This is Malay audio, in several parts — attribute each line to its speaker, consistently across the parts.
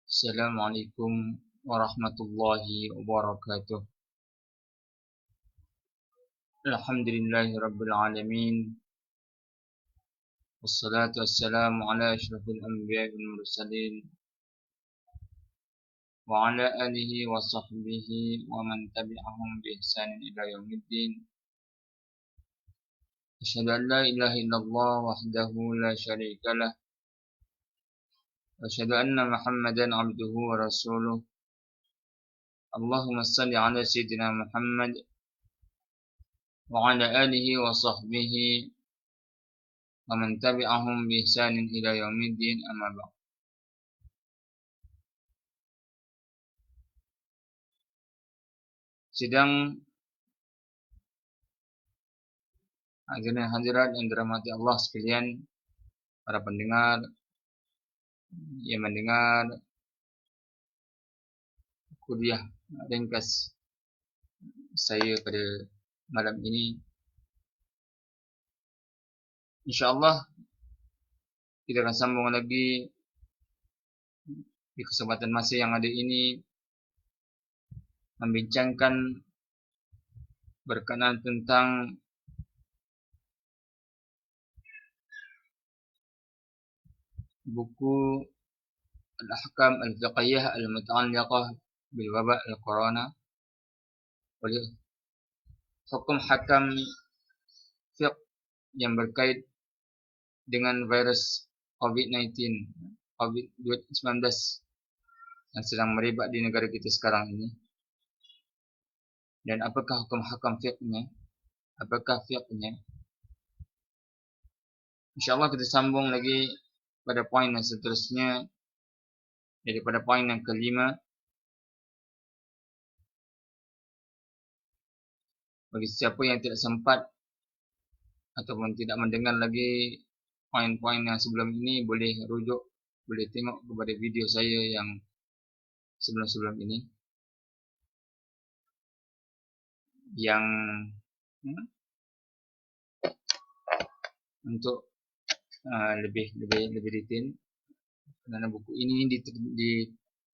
Speaker 1: Assalamualaikum warahmatullahi wabarakatuh. Alhamdulillahi rabbil alamin. Wassalatu wassalamu ala asyrafil anbiya'i wal mursalin wa ala alihi wa sahbihi wa man tabi'ahum bi ihsanin ila yaumiddin. Asyhadu an la ilaha illallah wahdahu la syarika lah wa asyhadu anna Muhammadan abduhu wa rasuluh. Allahumma shalli ala sayyidina Muhammad wa ala alihi wa sahbihi wa man tabi'ahum bi ihsanin ila yaumiddin, amma ba'd. Sidang hadirin hadirat yang dirahmati Allah sekalian, para pendengar yang mendengar kuliah ringkas saya pada malam ini. InsyaAllah kita akan sambung lagi di kesempatan masa yang ada ini, membincangkan berkenaan tentang buku Al-Ahkam Al-Fiqhiyah Al-Muta'alliqah bil Waba' Al-Corona, oleh hukum hakam fiqh yang berkait dengan virus COVID-19 yang sedang merebak di negara kita sekarang ini. Dan apakah hukum hakam fiqhnya? Apakah fiqhnya? InsyaAllah kita sambung lagi pada poin yang seterusnya, daripada poin yang kelima. Bagi siapa yang tidak sempat ataupun tidak mendengar lagi poin-poin yang sebelum ini, boleh rujuk, boleh tengok kepada video saya yang sebelum-sebelum ini, yang untuk lebih detail, kerana buku ini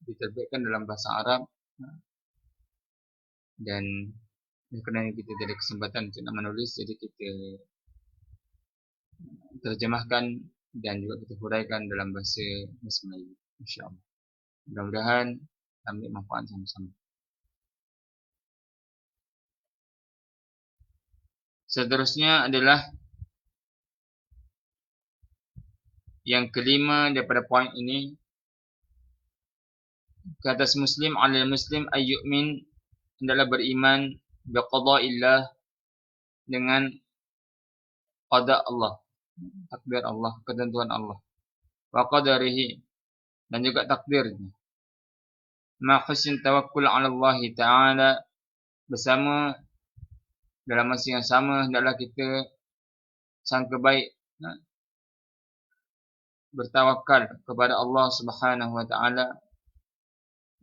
Speaker 1: diterbitkan dalam bahasa Arab, dan kerana kita tidak ada kesempatan untuk nak menulis, jadi kita terjemahkan dan juga kita huraikan dalam bahasa Melayu, insyaAllah. Mudah-mudahan ambil manfaat sama-sama. Seterusnya adalah yang kelima daripada poin ini. Kata muslim alal muslim ayyumin, adalah beriman biqada'illah, dengan qada Allah, takdir Allah, ketentuan Allah, wa qadarihi, dan juga takdirnya, ma husn tawakkul ala Allah Ta'ala, bersama dalam masa yang sama hendaklah kita sangka baik bertawakal kepada Allah Subhanahu wa Ta'ala,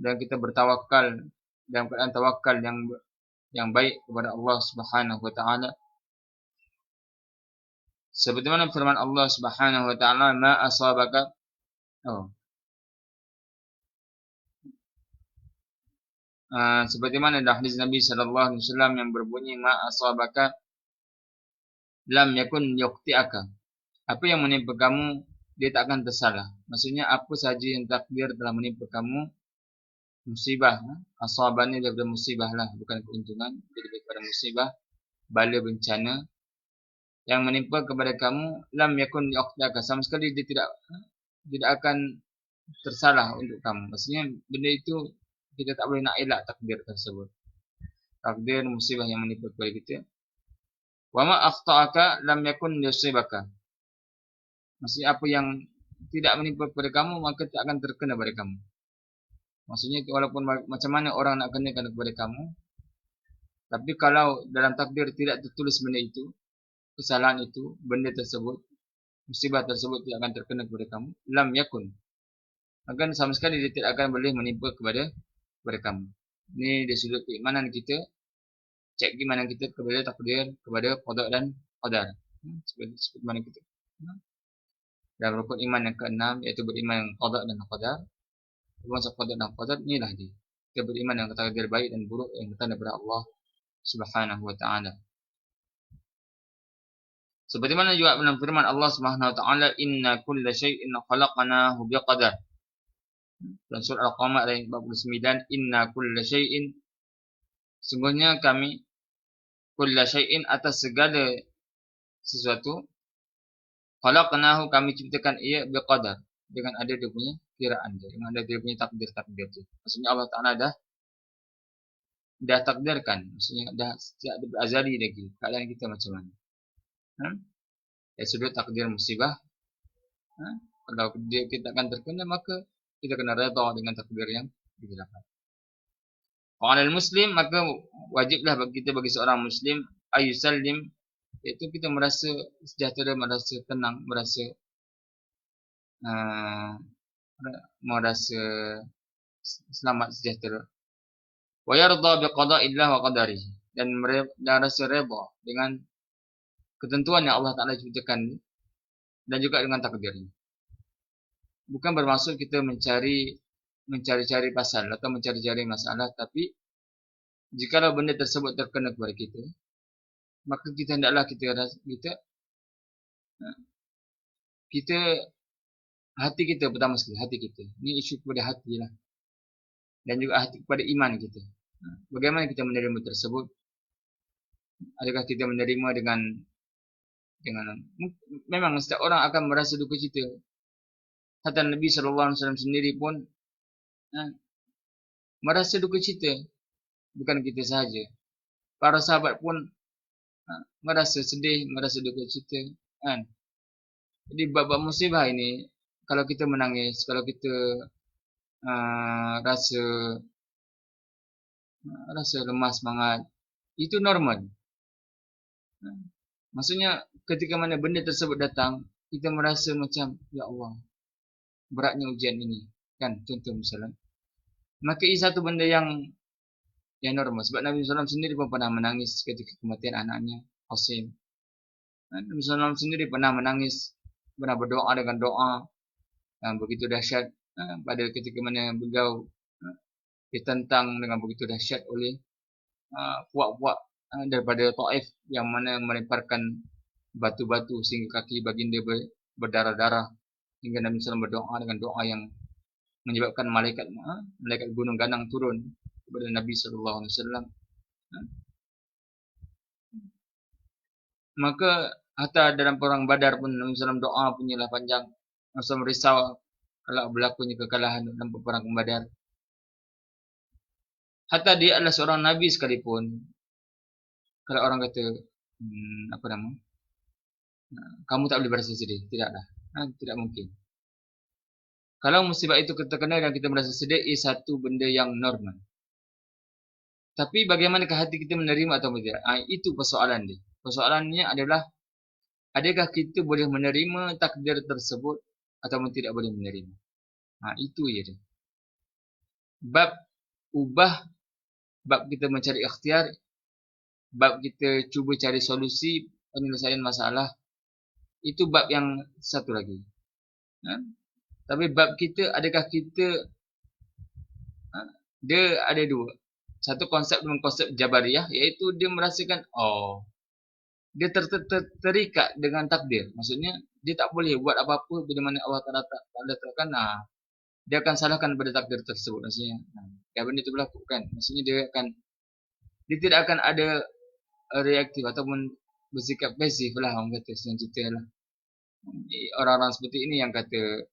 Speaker 1: dan kita bertawakal dalam keadaan tawakal yang baik kepada Allah Subhanahu wa Ta'ala, seperti mana firman Allah Subhanahu wa Ta'ala, ma asabaka, seperti mana dah hadis Nabi sallallahu alaihi wasallam yang berbunyi, ma asabaka lam yakun yuqti'aka, apa yang menimpa kamu dia tak akan tersalah. Maksudnya apa sahaja yang takdir telah menimpa kamu, musibah, asabah ni daripada musibah lah, bukan keuntungan, lebih kepada musibah, bala bencana yang menimpa kepada kamu, lam yakun yuqti'aka, sama sekali dia tidak akan tersalah untuk kamu. Maksudnya benda itu kita tak boleh nak elak takdir tersebut, takdir musibah yang menimpa kepada kita. Wa ma akhta'aka lam yakun yusibaka, maksudnya apa yang tidak menimpa kepada kamu maka tak akan terkena pada kamu. Maksudnya walaupun macam mana orang nak kenakan kepada kamu, tapi kalau dalam takdir tidak tertulis benda itu, kesalahan itu, benda tersebut, musibah tersebut tidak akan terkena kepada kamu, lam yakun, maka sama sekali dia tidak akan boleh menimpa kepada kamu. Ini dari sudut keimanan kita, cek keimanan kita kepada takdir, kepada qada dan qadar, seperti mana kita Dan rukun iman yang keenam yaitu beriman yang qada dan qadar. Termasuk qada dan qadar inilah dia. Kita beriman yang takdir baik dan buruk yang datang dari Allah Subhanahu wa taala. Seperti mana juga dalam firman Allah Subhanahu wa taala, "Inna kulla syai'in khalaqnahu biqadar." Dalam surah Al-Qamar ayat 49, "Inna kulla syai'in," sungguhnya kami, kulla syai'in atas segala sesuatu, khalaqnahu kami ciptakan ia biqadar, dengan ada dia punya kiraan dia, dengan ada dia punya takdir dia. Maksudnya Allah Taala dah takdirkan, maksudnya dah sejak azali lagi keadaan kita macam mana. Dari sudut takdir musibah, kalau kita akan terkena, maka kita kena redha dengan takdir yang kita dapat. Kalau muslim, maka wajiblah bagi kita, bagi seorang muslim, ayusallim, yaitu kita merasa sejahtera, merasa tenang, merasa selamat, sejahtera. Wa yarda biqada'illah wa qadarihi, dan rasa redha dengan ketentuan yang Allah Taala ciptakan dan juga dengan takdirnya. Bukan bermaksud kita mencari-cari pasal atau mencari-cari masalah, tapi jikalau benda tersebut terkena kepada kita, maka kita hendaklah kita hati kita pertama sekali, hati kita. Ini isu kepada hati lah. Dan juga hati kepada iman kita. Bagaimana kita menerima tersebut? Adakah kita menerima dengan memang setiap orang akan merasa duka cita. Hatta Nabi SAW sendiri pun merasa duka cita. Bukan kita sahaja. Para sahabat pun merasa sedih, merasa duka cita. Jadi bab-bab musibah ini, kalau kita menangis, kalau kita rasa lemah semangat, itu normal. Maksudnya ketika mana benda tersebut datang, kita merasa macam, ya Allah, beratnya ujian ini, kan? Contoh misalnya, maka ini satu benda yang normal. Sebab Nabi SAW sendiri pun pernah menangis ketika kematian anaknya Qasim. Nabi SAW sendiri pernah menangis, pernah berdoa dengan doa yang begitu dahsyat pada ketika mana beliau ditentang dengan begitu dahsyat oleh puak-puak daripada Taif yang mana melemparkan batu-batu sehingga kaki baginda berdarah-darah, hingga Nabi SAW berdoa dengan doa yang menyebabkan malaikat gunung ganang turun kepada Nabi SAW. Maka hatta dalam perang Badar pun Nabi SAW doa punyalah panjang. Nabi SAW risau kalau berlakunya kekalahan dalam perang Badar. Hatta dia adalah seorang Nabi sekalipun, kalau orang kata kamu tak boleh berasa sedih, tidaklah, tidak mungkin. Kalau musibah itu terkena dan kita merasa sedih, ia satu benda yang normal. Tapi bagaimanakah hati kita menerima atau tidak? Itu persoalan dia. Persoalannya adalah, adakah kita boleh menerima takdir tersebut atau tidak boleh menerima? Itu je dia. Bab kita mencari ikhtiar, bab kita cuba cari solusi penyelesaian masalah, itu bab yang satu lagi. Tapi bab kita, adakah kita, dia ada dua. Satu konsep dengan konsep Jabariyah, iaitu dia merasakan, dia terikat dengan takdir. Maksudnya, dia tak boleh buat apa-apa bila mana Allah Ta'ala tak letakkan, dia akan salahkan pada takdir tersebut. Maksudnya, kalau benda itu berlaku kan, maksudnya dia tidak akan ada reaktif ataupun bersikap pasif lah, orang kata selanjutnya lah. Orang-orang seperti ini yang kata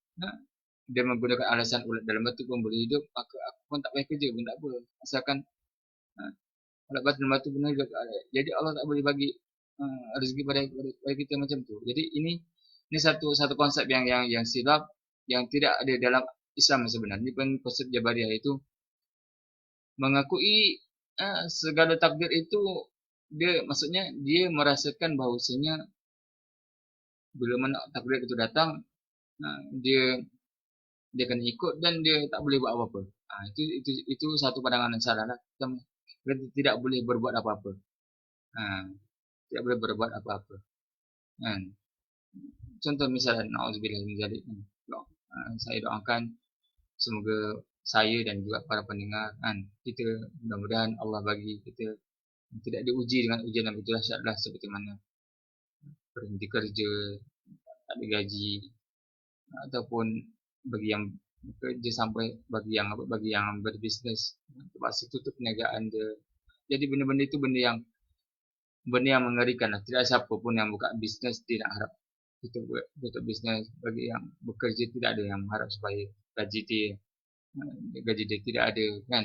Speaker 1: dia menggunakan alasan ulat dalam batu pun boleh hidup, maka aku pun tak payah kerja pun tak apa, asalkan ulat batu dalam batu pun hidup. Jadi Allah tak boleh bagi rezeki pada kita macam tu. Jadi ini satu konsep yang silap, yang tidak ada dalam Islam sebenarnya. Ini pun konsep Jabariyah, itu mengakui segala takdir itu, maksudnya dia merasakan bahawasanya bila mana takdir itu datang, dia kena ikut dan dia tak boleh buat apa-apa. Itu satu pandangan yang salah lah. Kita tidak boleh berbuat apa-apa. Tidak boleh berbuat apa-apa. contoh misalnya nauzubillah min dzalik. Saya doakan semoga saya dan juga para pendengar kan, kita mudah-mudahan Allah bagi kita tidak diuji dengan ujian yang betul dahsyatlah, seperti mana berhenti kerja, tak ada gaji, ataupun bagi yang bekerja sampai bagi yang berbisnes terpaksa tutup perniagaan dia. Jadi benda-benda itu benda yang mengerikan lah. Tidak ada siapa pun yang buka bisnes tidak harap tutup bisnes. Bagi yang bekerja tidak ada yang harap supaya gaji dia tidak ada kan.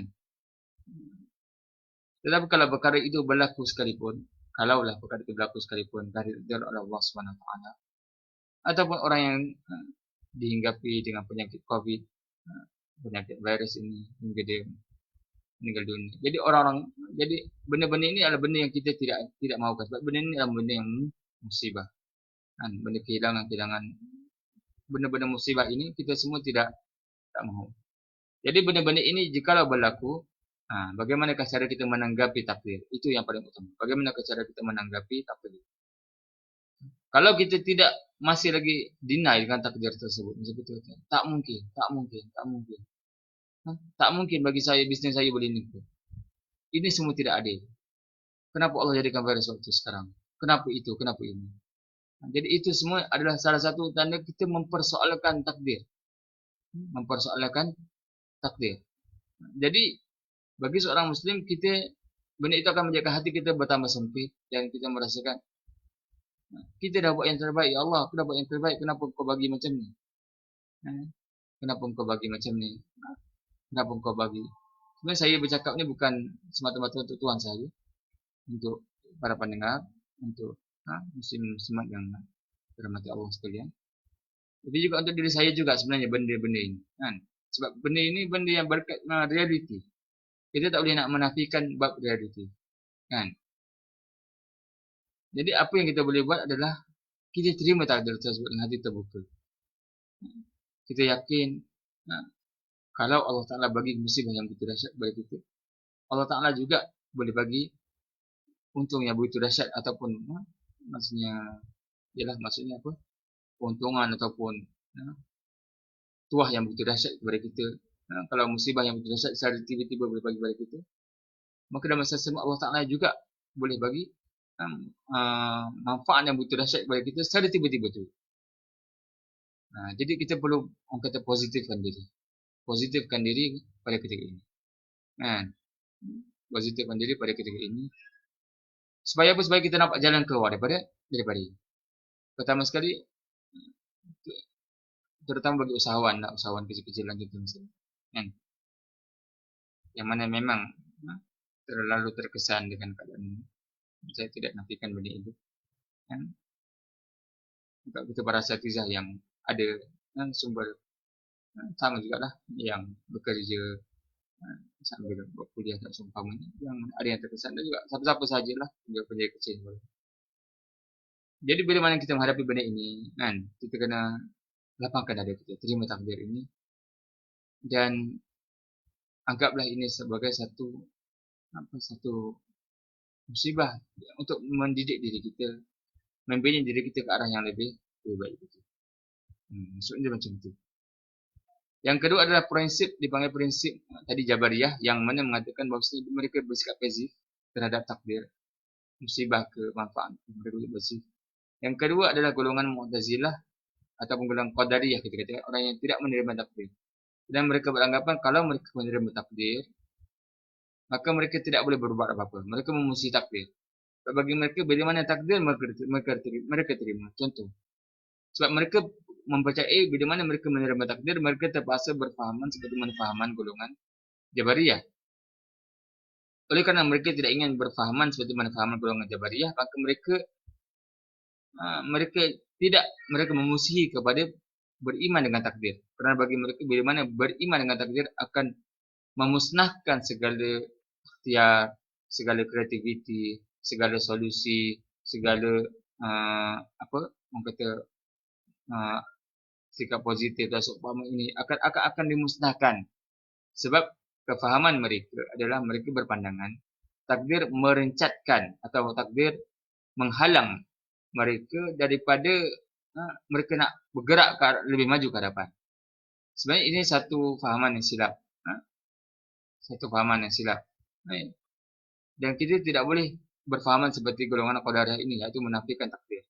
Speaker 1: Tetapi kalau perkara itu berlaku sekalipun, kalaulah perkara itu berlaku sekalipun dari Allah SWT, ataupun orang yang dihinggapi dengan penyakit COVID, penyakit virus ini hingga dia meninggal dunia. Jadi benda-benda ini adalah benda yang kita tidak mahukan, sebab benda ini adalah benda yang musibah. Kan, benda kehilangan, benda-benda musibah ini kita semua tak mahu. Jadi benda-benda ini jikalau berlaku, bagaimanakah cara kita menanggapi takdir? Itu yang paling utama. Bagaimanakah cara kita menanggapi takdir? Kalau kita tidak masih lagi deny dengan takdir tersebut, tak mungkin. Tak mungkin bagi saya bisnes saya boleh nipu. Ini semua tidak adil. Kenapa Allah jadikan virus waktu sekarang? Kenapa itu? Kenapa ini? Jadi itu semua adalah salah satu tanda kita mempersoalkan takdir. Jadi bagi seorang Muslim, benda itu akan menjaga hati kita bertambah sempit dan kita merasakan kita dah buat yang terbaik. Ya Allah, aku dah buat yang terbaik. Kenapa kau bagi macam ni? Kenapa kau bagi macam ni? Kenapa kau bagi? Sebenarnya saya bercakap ni bukan semata-mata untuk Tuhan saja, untuk para pendengar, untuk muslim-muslimat yang dirahmati Allah sekalian. Tapi juga untuk diri saya juga sebenarnya benda-benda ini. Kan? Sebab benda ini benda yang berkaitan realiti. Kita tak boleh nak menafikan bab realiti. Kan? Jadi apa yang kita boleh buat adalah kita terima takdir tersebut dengan hati terbuka. Kita yakin kalau Allah Ta'ala bagi musibah yang begitu dahsyat kepada kita, Allah Ta'ala juga boleh bagi untung yang begitu dahsyat, ataupun maksudnya apa? Keuntungan ataupun tuah yang begitu dahsyat kepada kita. Kalau musibah yang begitu dahsyat secara tiba-tiba boleh bagi kepada kita, maka dalam masa sama Allah Ta'ala juga boleh bagi manfaat yang begitu dahsyat kepada kita secara tiba-tiba tu. Jadi kita perlu orang kata positifkan diri pada ketika ini. Positifkan diri pada ketika ini. Supaya apa? Supaya kita nampak jalan keluar daripada ini. Pertama sekali, terutama bagi usahawan kecil-kecilan kita misalnya, yang mana memang terlalu terkesan dengan keadaan ini. Saya tidak nafikan benda itu. Kita para asatizah yang ada sumber sama juga lah, yang bekerja sambil berkuliah tak seumpamanya, yang ada yang terkesan, dan juga siapa-siapa sajalah penjaya kecil. Jadi bila mana kita menghadapi benda ini, kita kena lapangkan dada kita, terima takdir ini, dan anggaplah ini sebagai satu musibah untuk mendidik diri kita, membina diri kita ke arah yang lebih baik. Maksudnya macam itu. Yang kedua adalah dipanggil prinsip tadi Jabariyah, yang mana mengatakan bahawa mereka bersikap pasif terhadap takdir, musibah ke manfaat, mereka pasif. Yang kedua adalah golongan Mu'tazilah ataupun golongan Qadariyah, kita kata orang yang tidak menerima takdir. Dan mereka beranggapan kalau mereka menerima takdir, maka mereka tidak boleh berbuat apa-apa. Mereka memusuhi takdir. Bagi mereka, bila mana takdir mereka terima. Contoh, sebab mereka mempercayai bila mana mereka menerima takdir, mereka terpaksa berfahaman seperti mana fahaman golongan Jabariyah. Oleh kerana mereka tidak ingin berfahaman seperti mana fahaman golongan Jabariyah, maka mereka memusuhi kepada beriman dengan takdir. Kerana bagi mereka, bila mana beriman dengan takdir akan memusnahkan segala ikhtiar, segala kreativiti, segala solusi, segala orang kata sikap positif dan seumpama ini akan dimusnahkan. Sebab kefahaman mereka adalah mereka berpandangan takdir merencatkan atau takdir menghalang mereka daripada mereka nak bergerak lebih maju ke hadapan. Sebenarnya ini satu fahaman yang silap. Satu fahaman yang silap. Dan kita tidak boleh berfahaman seperti golongan Qadariyah ini, yaitu menafikan takdir.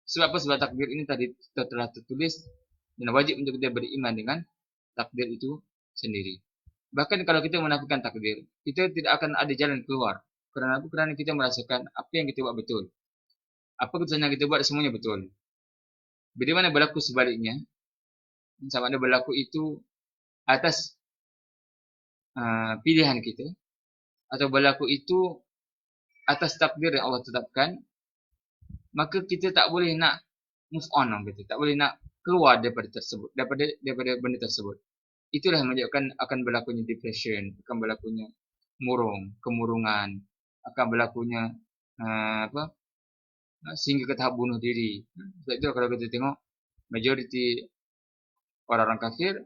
Speaker 1: Sebab apa? Sebab takdir ini tadi telah tertulis dan wajib untuk kita beriman dengan takdir itu sendiri. Bahkan kalau kita menafikan takdir, kita tidak akan ada jalan keluar. Kerana apa? Kerana kita merasakan apa yang kita buat betul. Apa keputusan yang kita buat semuanya betul. Bila mana berlaku sebaliknya, sama ada berlaku itu atas pilihan kita, atau berlaku itu atas takdir yang Allah tetapkan, maka kita tak boleh nak move on, tak boleh nak keluar daripada benda tersebut. Itulah yang menyebabkan akan berlakunya depression, akan berlakunya kemurungan, akan berlakunya sehingga ke tahap bunuh diri. Sebab itu kalau kita tengok majoriti orang-orang kafir,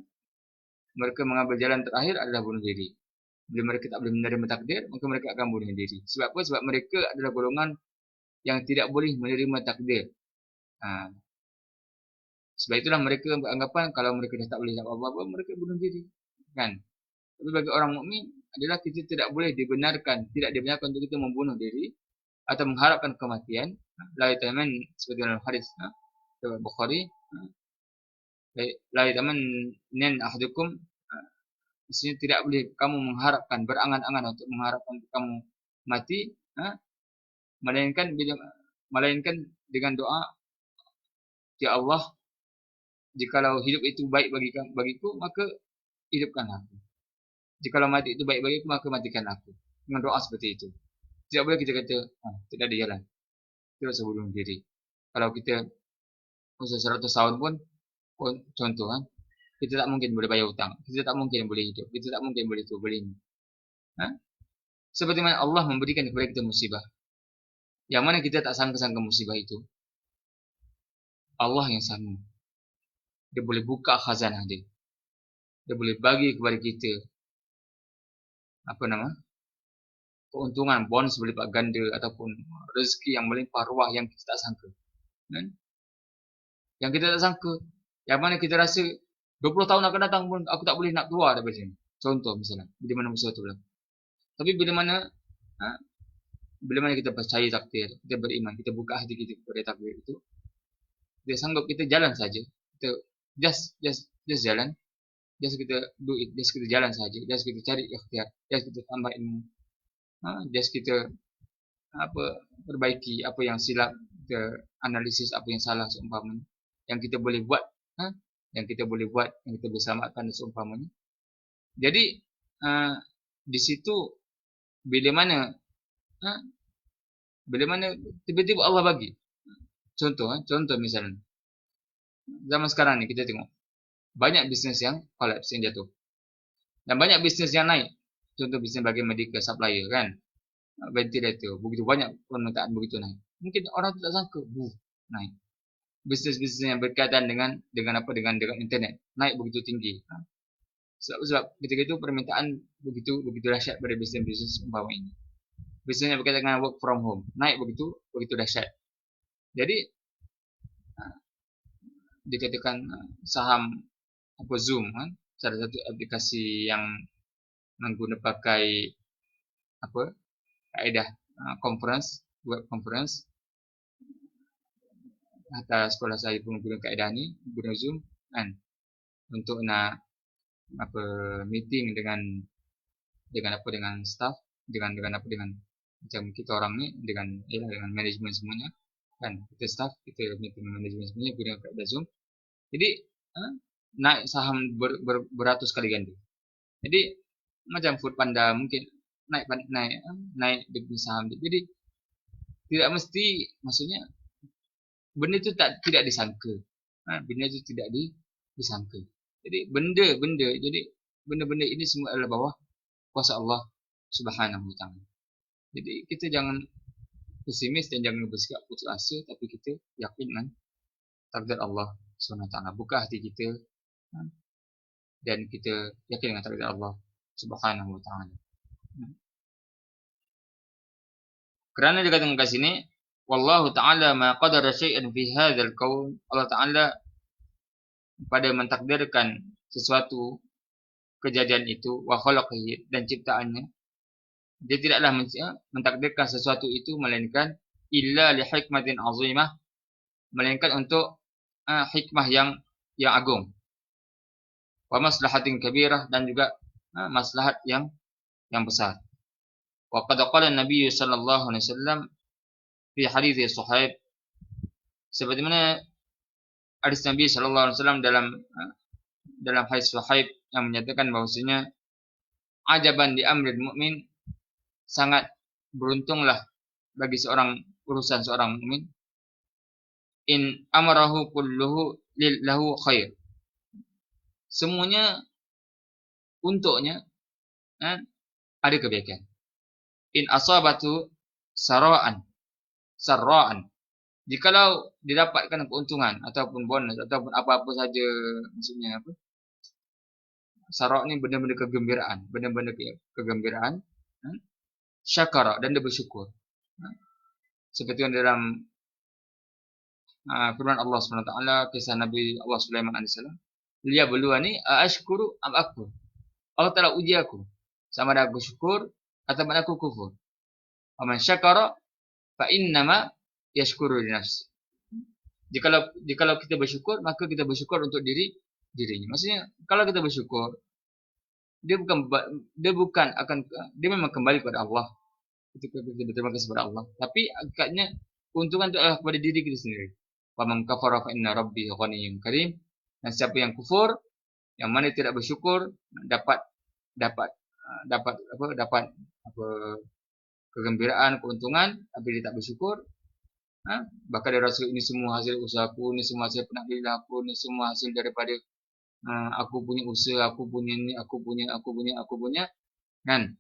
Speaker 1: mereka mengambil jalan terakhir adalah bunuh diri. Bila mereka tak boleh menerima takdir, maka mereka akan bunuh diri. Sebab apa? Sebab mereka adalah golongan yang tidak boleh menerima takdir. Sebab itulah mereka beranggapan kalau mereka dah tak boleh buat apa-apa, mereka bunuh diri. Kan? Tapi bagi orang mukmin adalah kita tidak dibenarkan untuk kita membunuh diri atau mengharapkan kematian. La yataman seperti dalam hadis riwayat Bukhari, la yataman nen ahadukum, maksudnya tidak boleh kamu mengharapkan, berangan-angan untuk mengharapkan kamu mati, melainkan dengan doa, ya Allah, jikalau hidup itu baik bagiku, maka hidupkanlah aku. Jikalau mati itu baik bagiku, maka matikanlah aku. Dengan doa seperti itu. Tidak boleh kita kata, tidak ada jalan. Kita harus bunuh diri. Kalau kita usia 100 tahun pun, contoh kita tak mungkin boleh bayar hutang. Kita tak mungkin boleh hidup. Kita tak mungkin boleh itu, boleh ini. Seperti mana Allah memberikan kepada kita musibah. Yang mana kita tak sangka-sangka musibah itu. Allah yang sanggup. Dia boleh buka khazanah dia. Dia boleh bagi kepada kita keuntungan, bonus berlipat ganda ataupun rezeki yang melimpah ruah yang kita tak sangka. Yang kita tak sangka. Yang mana kita rasa 20 tahun akan datang pun aku tak boleh nak keluar daripada sini. Contoh misalnya, bila mana musuh itu berlaku. Tapi bila mana kita percaya takdir, kita beriman, kita buka hati kita kepada takdir itu, dia sanggup kita jalan saja. Kita just jalan. Just kita do it, just kita jalan saja, just kita cari ikhtiar, just kita tambah ilmu, just kita perbaiki apa yang silap, kita analisis apa yang salah seumpamanya, yang kita boleh buat, yang kita boleh selamatkan seumpamanya. Jadi di situ bila mana tiba-tiba Allah bagi contoh misalnya zaman sekarang ni kita tengok banyak bisnes yang collapse, yang jatuh. Dan banyak bisnes yang naik. Contoh bisnes bagi medical supplier kan. Ventilator. Begitu banyak permintaan begitu naik. Mungkin orang tu tak sangka. Naik. Bisnes-bisnes yang berkaitan dengan internet. Naik begitu tinggi. Sebab ketika itu permintaan begitu dahsyat pada bisnes-bisnes umpama ini. Bisnes yang berkaitan dengan work from home. Naik begitu dahsyat. Jadi dikatakan saham Zoom salah satu aplikasi yang pakai kaedah web conference. Hatta sekolah saya pun guna kaedah ni, guna Zoom kan, untuk nak meeting dengan staff, dengan macam kita orang ni dengan manajemen semuanya kan, kita staff, kita meeting dengan manajemen semuanya guna kaedah Zoom. Jadi naik saham beratus kali ganda. Jadi macam Foodpanda mungkin naik saham. Jadi tidak mesti, maksudnya benda itu tidak disangka. Benda itu tidak disangka. Jadi benda-benda ini semua adalah bawah kuasa Allah Subhanahu wa taala. Jadi kita jangan pesimis dan jangan bersikap putus asa, tapi kita yakin dengan takdir Allah Subhanahu wa taala. Buka hati kita dan kita yakin dengan takdir Allah Subhanahu wa taala. Kerana dikatakan kat sini Wallahu ta'ala ma qadara syai'an fi hadzal kaun. Allah Ta'ala pada mentakdirkan sesuatu kejadian itu wa khalaqihi dan ciptaannya. Dia tidaklah mentakdirkan sesuatu itu melainkan illa li hikmatin azimah, melainkan untuk hikmah yang agung. Wa maslahatin kabirah dan juga maslahat yang besar. Wa qad qala an-nabiy sallallahu alaihi wasallam fi hadits Suhaib, seperti mana hadis Nabi sallallahu alaihi wasallam dalam hadis Suhaib yang menyatakan bahwasanya ajaban di amril mukmin, sangat beruntunglah bagi urusan seorang mukmin, in amarahu kulluhu lahu khair, semuanya untuknya ada kebaikan. In asabatu sarra'an, jikalau didapatkan keuntungan ataupun bonus ataupun apa-apa saja, maksudnya apa? Sarra' ni benda-benda kegembiraan, syakara, dan dia bersyukur. Seperti yang dalam firman Allah SWT, kisah Nabi Allah Sulaiman AS, liyabluwani aashkuru am akfur. Allah Ta'ala uji aku, sama ada aku syukur atau aku kufur. Wa man syakara fa innama yashkuru li nafsi. Jikalau kita bersyukur, maka kita bersyukur untuk dirinya. Maksudnya kalau kita bersyukur, dia memang kembali kepada Allah ketika kita berterima kasih kepada Allah. Tapi agaknya keuntungan itu adalah kepada diri kita sendiri. Wa man kafara fa inna rabbi ghaniyyun karim. Dan siapa yang kufur, yang mana tidak bersyukur, dapat kegembiraan, keuntungan, tapi dia tak bersyukur. Bahkan dia rasa ini semua hasil usahaku, ini semua hasil penakdiran aku, ini semua hasil daripada aku punya usaha, aku punya ini, aku punya. Dan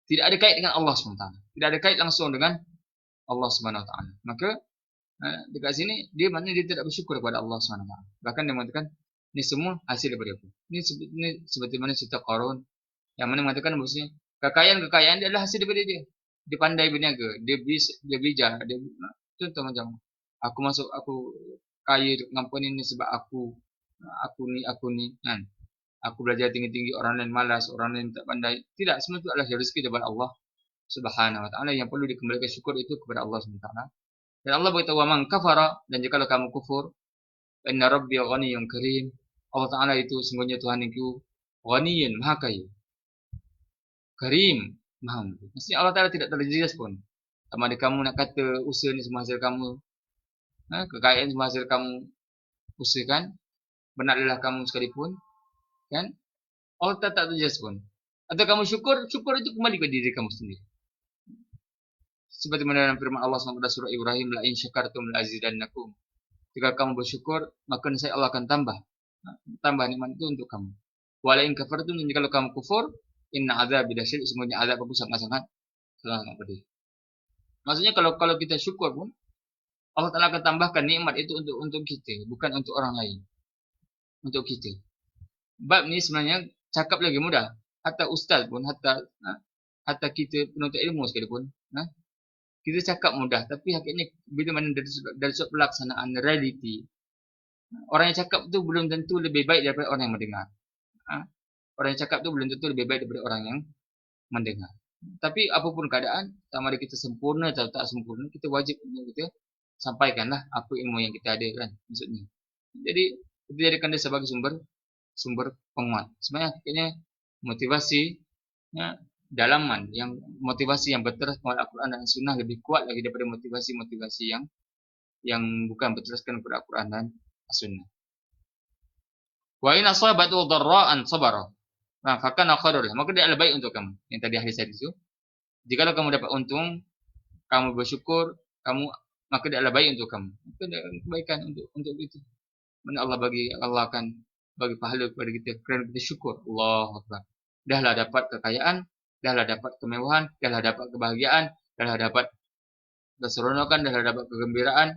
Speaker 1: tidak ada kait dengan Allah SWT. Tidak ada kait langsung dengan Allah SWT. Maka dekat sini dia tidak bersyukur kepada Allah SWT. Bahkan dia mengatakan ini semua hasil daripada aku. Ini seperti mana cerita Qarun, yang mana mengatakan bahwasanya kekayaan dia adalah hasil daripada dia. Dia pandai berniaga, dia bijak, contoh macam aku kaya dengan ini sebab aku ni kan. Aku belajar tinggi-tinggi, orang lain malas, orang lain tak pandai. Tidak, semua itu adalah rezeki daripada Allah Subhanahu wa taala. Yang perlu dikembalikan syukur itu kepada Allah Subhanahu wa taala. Dan Allah beritahu, "Man kafara," dan jika kamu kufur, "Inna rabbi ghaniyyun karim." Allah Ta'ala itu sungguhnya Tuhan itu Ghaniyyun, maha kaya, Karim, maha mulia. Maksudnya Allah Ta'ala tidak terjelas pun. Sama ada kamu nak kata usaha ni semua hasil kamu, kekayaan semua hasil kamu usahakan, benar adalah kamu sekalipun, kan? Allah Ta'ala tak terjelas pun. Atau kamu syukur itu kembali kepada diri kamu sendiri. Seperti mana dalam firman Allah SWT surah Ibrahim, la in syakartum la azidannakum. Jika kamu bersyukur, maka niscaya Allah akan tambah nikmat itu untuk kamu. Wa la in kafartum, jika kamu kufur, inna adzabi lasyadid, semuanya azab aku sangat-sangat pedih. Maksudnya kalau kita syukur pun, Allah Ta'ala akan tambahkan nikmat itu untuk kita, bukan untuk orang lain. Untuk kita. Bab ni sebenarnya cakap lagi mudah. Hatta ustaz pun, hatta kita penuntut ilmu sekalipun, kita cakap mudah, tapi hakikatnya bila mana dari sudut pelaksanaan realiti, orang yang cakap tu belum tentu lebih baik daripada orang yang mendengar. Orang yang cakap tu belum tentu lebih baik daripada orang yang mendengar. Tapi apapun keadaan, sama ada kita sempurna atau tak sempurna, kita wajib untuk kita sampaikanlah apa ilmu yang kita ada, kan, maksudnya. Jadi kita jadikan dia sebagai sumber penguat. Sebenarnya hakikatnya motivasi dalaman, motivasi yang berteraskan kepada Al-Quran dan Sunnah lebih kuat lagi daripada motivasi yang bukan berteraskan kepada Al-Quran dan Sunnah. Wa in asabatu dharra'an sabara, fakana khairul, maka dia adalah baik untuk kamu. Yang tadi hadis itu, jika kamu dapat untung, kamu bersyukur, maka dia adalah baik untuk kamu. Maka dia kebaikan untuk itu. Mana Allah akan bagi pahala kepada kita kerana kita syukur. Allahu Akbar. Dahlah dapat kekayaan, dahlah dapat kemewahan, dahlah dapat kebahagiaan, dahlah dapat keseronokan, dahlah dapat kegembiraan,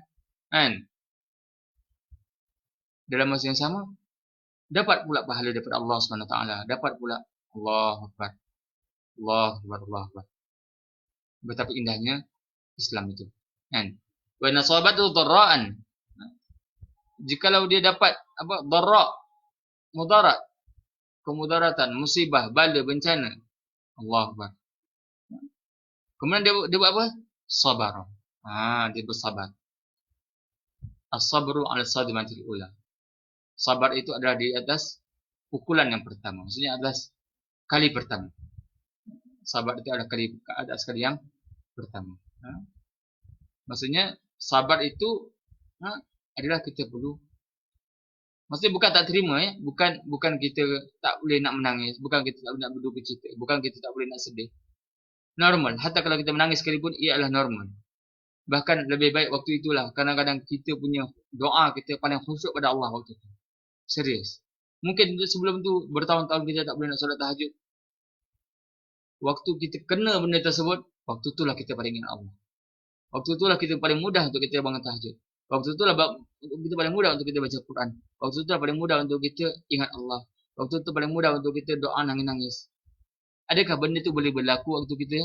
Speaker 1: kan? Dalam masa yang sama, dapat pula pahala daripada Allah SWT. Dapat pula. Allahu Akbar. Allahu Akbar. Allahu Akbar. Betapa indahnya Islam itu. Kan? Wa nasabatu dharra'an. Jikalau dia dapat apa? Dharra', mudarat, kemudaratan, musibah, bala, bencana. Allahu Akbar. Kemudian dia buat apa? Sabar. Dia bersabar. As-sabru 'ala sadmatil ula. Sabar itu adalah di atas pukulan yang pertama. Maksudnya atas kali pertama. Sabar itu adalah atas kali yang pertama. Maksudnya sabar itu adalah kita perlu. Maksudnya bukan tak terima ya, bukan kita tak boleh nak menangis, bukan kita tak boleh nak berduka cita, bukan kita tak boleh nak sedih. Normal. Hatta kalau kita menangis sekalipun ia adalah normal. Bahkan lebih baik waktu itulah kadang-kadang kita punya doa kita paling khusyuk pada Allah waktu itu. Serius. Mungkin sebelum tu bertahun-tahun kita tak boleh nak solat tahajud. Waktu kita kena benda tersebut, waktu itulah kita paling ingat Allah. Waktu itulah kita paling mudah untuk kita bangun tahajud. Waktu itulah kita paling mudah untuk kita baca Quran. Waktu itulah paling mudah untuk kita ingat Allah. Waktu itu paling mudah untuk kita doa nangis-nangis. Adakah benda itu boleh berlaku waktu kita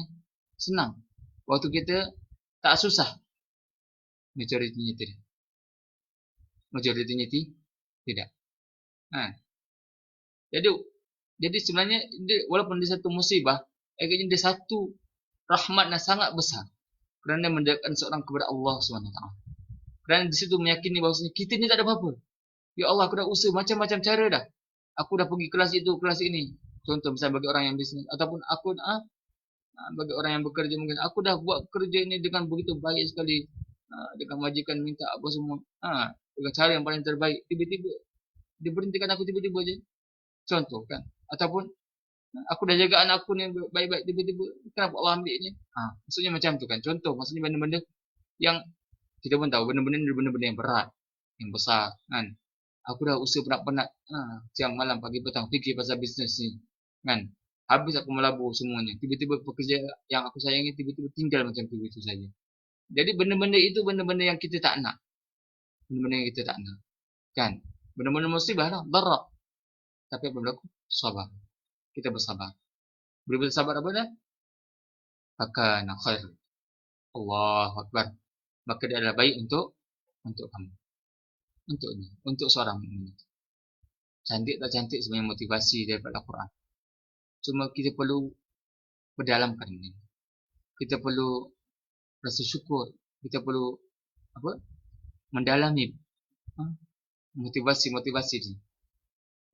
Speaker 1: senang? Waktu kita tak susah? Majoritinya tidak. Majoritinya tidak. Jadi sebenarnya walaupun dia satu musibah, agaknya dia satu rahmat yang sangat besar. Kerana mendekatkan seorang kepada Allah SWT. Kerana di situ meyakini bahawasanya kita ni tak ada apa-apa. Ya Allah, aku dah usaha macam-macam cara dah. Aku dah pergi kelas itu, kelas ini. Contoh misalnya bagi orang yang bisnes. Ataupun aku bagi orang yang bekerja mungkin. Aku dah buat kerja ini dengan begitu baik sekali. Dengan majikan minta apa semua. Dengan cara yang paling terbaik. Tiba-tiba dia berhentikan aku tiba-tiba je. Contoh kan. Ataupun aku dah jaga anak aku ni baik-baik. Tiba-tiba kenapa Allah ambilnya? Maksudnya macam tu kan. Contoh maksudnya benda-benda yang kita pun tahu benda-benda ni benda-benda yang berat, yang besar kan. Aku dah usaha penat-penat siang malam pagi petang fikir pasal bisnes ni kan. Habis aku melabur semuanya. Tiba-tiba pekerja yang aku sayangi tiba-tiba tinggal macam tu begitu saja. Jadi benda-benda itu benda-benda yang kita tak nak. Benda-benda yang kita tak nak. Kan? Benda-benda musibah lah, darat. Tapi apa berlaku? Sabar. Kita bersabar. Bila bersabar apa dah? Fakana khair. Allahu Akbar. Maka dia adalah baik untuk kamu. Untuk seorang mukmin. Cantik tak cantik sebenarnya motivasi daripada Al-Quran. Cuma kita perlu berdalamkan ini. Kita perlu rasa syukur. Kita perlu mendalami motivasi-motivasi ini.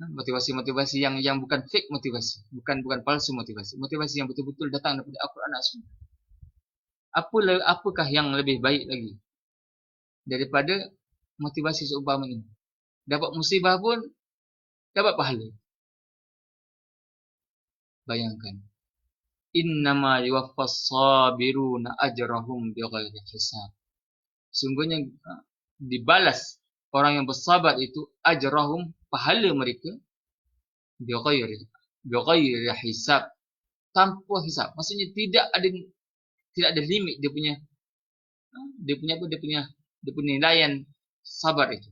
Speaker 1: Motivasi-motivasi yang bukan fake motivasi, bukan palsu motivasi. Motivasi yang betul-betul datang daripada Al-Quran dan Sunnah. Apakah yang lebih baik lagi daripada motivasi seumpama ini? Dapat musibah pun dapat pahala. Bayangkan. Innama yuwaffas sabiruna ajrahum bighairi hisab. Sungguhnya dibalas orang yang bersabar itu ajrahum, pahala mereka bighairi hisab, tanpa hisab. Maksudnya tidak ada limit dia punya nilaian sabar itu.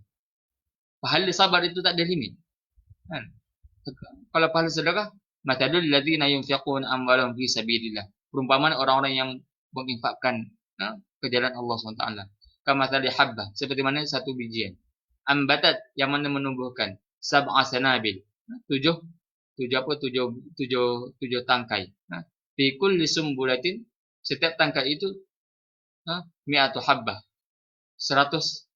Speaker 1: Pahala sabar itu tak ada limit. Kan? Kalau pahala sedekah, mathalul ladzina yunfiquna amwalahum fi sabilillah. Perumpamaan orang-orang yang menginfakkan ke jalan Allah SWT. Kamathali habbah, seperti mana satu bijian. Ambatat, yang mana menumbuhkan sab'a sanabil. Tujuh tangkai. Fi kulli sumbulatin, setiap tangkai itu mi'atu habbah. 100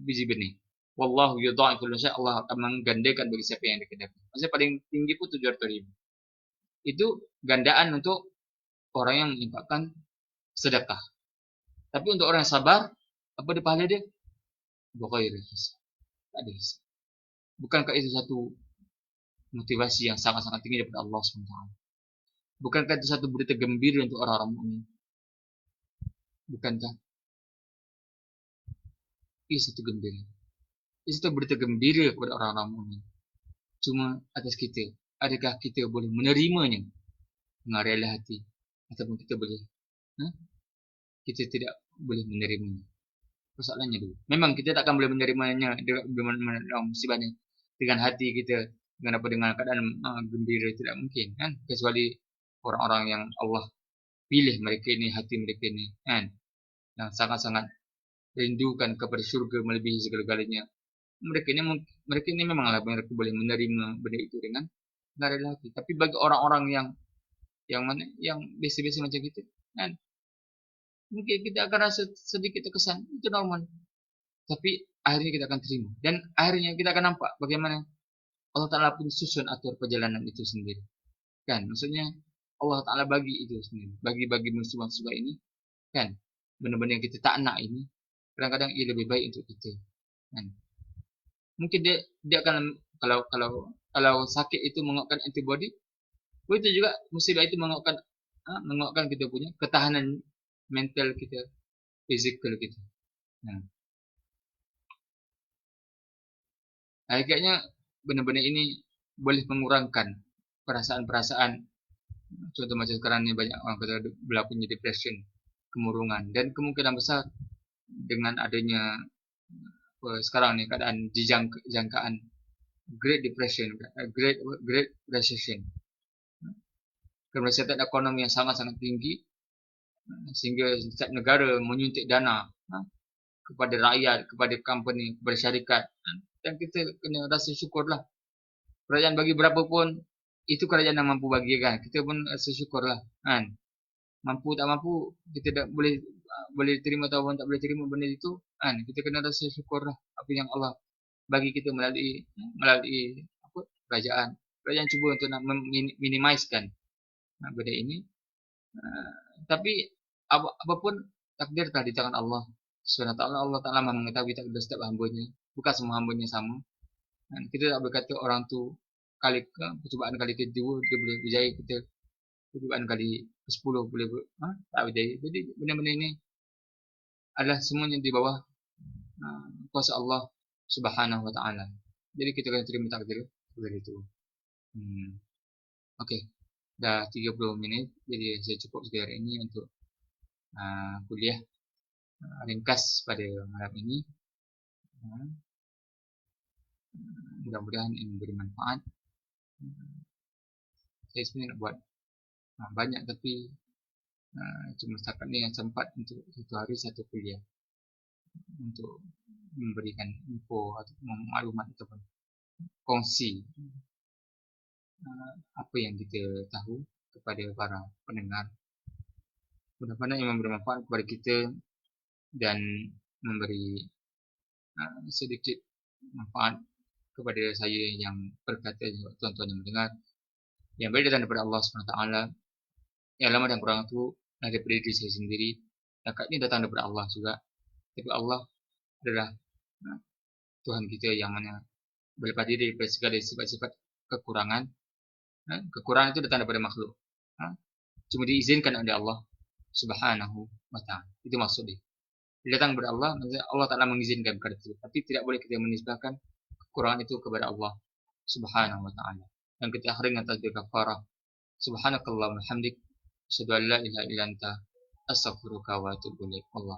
Speaker 1: biji benih. Wallahu yudha'ifu liman yasha'. Allah akan menggandakan bagi siapa yang dikehendaki. Maksudnya paling tinggi pun 700.000. Itu gandaan untuk orang yang menginfakkan sedekah. Tapi untuk orang yang sabar, apa dia pahala dia? Bighairi hisab. Tak ada hisab. Bukankah itu satu motivasi yang sangat-sangat tinggi daripada Allah SWT? Bukankah itu satu berita gembira untuk orang-orang mukmin? Bukankah? Ini satu gembira. Itu berita gembira kepada orang-orang mukmin. Cuma atas kita, adakah kita boleh menerimanya dengan rela hati, ataupun kita tidak boleh menerimanya? Persoalannya dulu. Memang kita tak akan boleh menerimanya dalam musibah ini dengan hati kita, dengan keadaan gembira, tidak mungkin kan, kecuali orang-orang yang Allah pilih mereka ini, hati mereka ini, kan? Yang sangat-sangat rindukan kepada surga melebihi segala-galanya. Mereka ini memanglah mereka boleh menerima benda itu dengan rela hati. Tapi bagi orang-orang yang biasa-biasa macam kita, kan? Mungkin kita akan rasa sedikit terkesan, itu normal. Tapi akhirnya kita akan terima. Dan akhirnya kita akan nampak bagaimana Allah Ta'ala pun susun atur perjalanan itu sendiri. Kan? Maksudnya Allah Ta'ala bagi itu sendiri. Bagi musibah-musibah ini. Kan? Benda-benda yang kita tak nak ini. Kadang-kadang ia lebih baik untuk kita. Kan? Mungkin dia akan, kalau sakit itu menguatkan antibody. Begitu juga musibah itu menguatkan kita punya ketahanan mental kita, physical kita. Nah, akhirnya benda-benda ini boleh mengurangkan perasaan-perasaan. Contoh macam sekarang ni banyak orang kata berlakunya depression, kemurungan, dan kemungkinan besar dengan adanya sekarang ni keadaan jangkaan Great Depression, Great Recession, kemerosotan ekonomi yang sangat-sangat tinggi sehingga setiap negara menyuntik dana kepada rakyat, kepada company, kepada syarikat, dan kita kena rasa syukurlah. Kerajaan bagi berapa pun, itu kerajaan yang mampu bagi, kan? Kita pun rasa syukurlah, kan? Mampu tak mampu, kita tak boleh terima ataupun tak boleh terima benda itu, kan? Kita kena rasa syukurlah apa yang Allah bagi kita melalui kerajaan. Kerajaan cuba untuk nak minimizekan benda ini. Tapi apapun takdir telah di tangan Allah SWT. Allah Ta'ala mengetahui takdir setiap hambanya. Bukan semua hambanya sama. Dan kita tak berkata orang tu percubaan kali kedua dia boleh berjaya, kita percubaan kali ke-10 boleh tak berjaya. Jadi benda-benda ini adalah semuanya di bawah kuasa Allah Subhanahu Wa Ta'ala. Jadi kita kena terima takdir itu. Okey, dah 30 minit. Jadi saya cukup sekian hari ini untuk kuliah ringkas pada malam ini. Mudah-mudahan ini memberi manfaat. Saya sebenarnya nak buat banyak, tapi cuma setakat ni yang sempat untuk satu hari satu kuliah untuk memberikan info atau maklumat ataupun kongsi apa yang kita tahu kepada para pendengar. Mudah-mudahan ia memberi manfaat kepada kita dan memberi sedikit manfaat kepada saya yang berkata, tuan-tuan yang mendengar, yang baik datang daripada Allah SWT. Yang lama dan kurang itu daripada diri saya sendiri, dan ini datang daripada Allah juga. Tapi Allah adalah Tuhan kita yang mana berlepas diri daripada segala sifat-sifat kekurangan. Kekurangan itu datang daripada makhluk, cuma diizinkan oleh Allah Subhanahu Wa Ta'ala. Itu maksud dia. Dia datang kepada Allah, Allah Ta'ala mengizinkan perkara itu. Tapi tidak boleh kita menisbahkan kekurangan itu kepada Allah Subhanahu Wa Ta'ala. Dan kita akhiri dengan tasbih kafarah. Subhanakallahumma hamdik, asyhadu an la ilaha illa anta, astaghfiruka wa atubu ilaik. Allah.